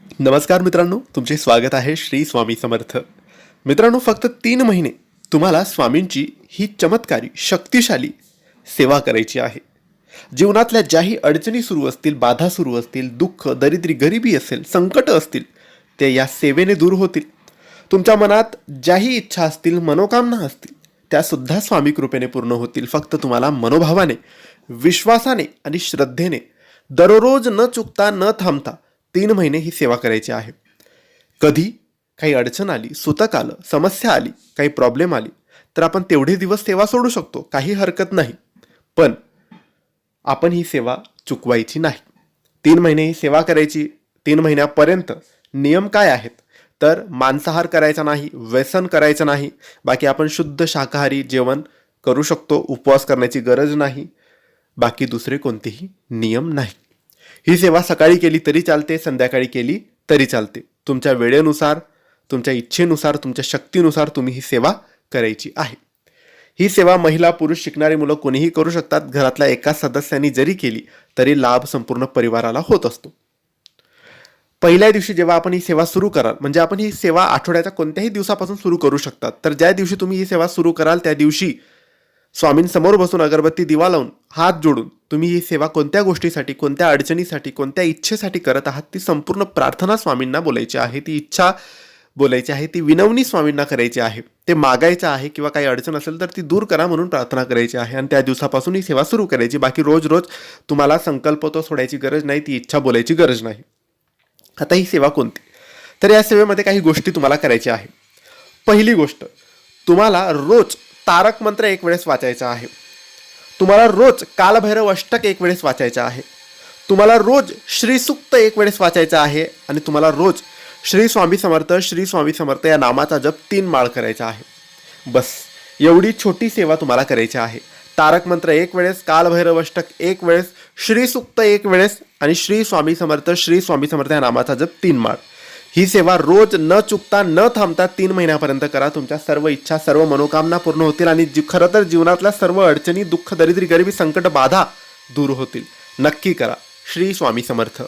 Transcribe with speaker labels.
Speaker 1: नमस्कार मित्रांनो, तुमचे स्वागत आहे श्री स्वामी समर्थ. मित्रांनो, फक्त 3 महिने तुम्हाला स्वामींची ही चमत्कारी शक्तिशाली सेवा करायची आहे. जीवनातल्या ज्याही अडचणी सुरू असतील, बाधा सुरू असतील, दुःख, दरिद्री, गरिबी असेल, संकट असतील, ते या सेवेने दूर होतील. तुमच्या मनात ज्याही इच्छा असतील, मनोकामना असतील, त्या सुद्धा स्वामी कृपेने पूर्ण होतील. फक्त तुम्हाला मनोभावाने, विश्वासाने आणि श्रद्धेने दररोज न चुकता न थांबता 3 महिने ही सेवा करायची आहे. कधी काही अडचण आली, सुतक आलं, समस्या आली, काही प्रॉब्लेम आली, तर आपण तेवढे दिवस सेवा सोडू शकतो, काही हरकत नाही. पण आपण ही सेवा चुकवायची नाही. 3 महिने ही सेवा करायची. 3 महिन्यापर्यंत नियम काय आहेत? तर मांसाहार करायचा नाही, व्यसन करायचं नाही. बाकी आपण शुद्ध शाकाहारी जेवण करू शकतो, उपवास करण्याची गरज नाही. बाकी दुसरे कोणतेही नियम नाही. ही सेवा सकाळी केली तरी चालते, संध्याकाळी केली तरी चालते. तुमच्या वेळेनुसार, तुमच्या इच्छेनुसार, तुमच्या शक्तीनुसार तुम्ही ही सेवा करायची आहे. ही सेवा महिला, पुरुष, शिकणारी मुलं कोणीही करू शकतात. घरातल्या एका सदस्यांनी जरी केली तरी लाभ संपूर्ण परिवाराला होत असतो. पहिल्या दिवशी जेव्हा आपण ही सेवा सुरू कराल, म्हणजे आपण ही सेवा आठवड्याच्या कोणत्याही दिवसापासून सुरू करू शकतात. तर ज्या दिवशी तुम्ही ही सेवा सुरू कराल त्या दिवशी स्वामींसमोर बसून अगरबत्ती दिवा लावून हात जोडून तुम्ही ही सेवा कोणत्या गोष्टीसाठी, कोणत्या अडचणीसाठी, कोणत्या इच्छेसाठी करत आहात ती संपूर्ण प्रार्थना स्वामींना बोलायची आहे. ती इच्छा बोलायची आहे, ती विनवणी स्वामींना करायची आहे. ते मागायचं आहे किंवा काही अडचण असेल तर ती दूर करा म्हणून प्रार्थना करायची आहे. आणि त्या दिवसापासून ही सेवा सुरू करायची. बाकी रोज रोज तुम्हाला संकल्प तो सोडायची गरज नाही, ती इच्छा बोलायची गरज नाही. आता ही सेवा कोणती? तर या सेवेमध्ये काही गोष्टी तुम्हाला करायच्या आहे. पहिली गोष्ट, तुम्हाला रोज तारक मंत्र 1 वेळेस वाचायचा आहे. तुम्हाला रोज कालभैरव अष्टक 1 वेळेस वाचायचा आहे. तुम्हाला रोज श्रीसूक्त 1 वेळेस वाचायचा आहे. आणि तुम्हाला रोज श्री स्वामी समर्थ, श्री स्वामी समर्थ या नामाचा जप 3 माळ करायचा आहे. बस एवढी छोटी सेवा तुम्हाला करायची आहे. तारक मंत्र 1 वेळेस, कालभैरव अष्टक 1 वेळेस, श्रीसूक्त 1 वेळेस आणि श्री स्वामी समर्थ या नामाचा जप 3 माळ. ही सेवा रोज न चुकता न थांबता 3 महिन्यापर्यंत करा. तुमच्या सर्व इच्छा, सर्व मनोकामना पूर्ण होतील आणि खरं तर जीवनातल्या सर्व अडचणी, दुःख, दरिद्री, गरिबी, संकट, बाधा दूर होतील. नक्की करा. श्री स्वामी समर्थ.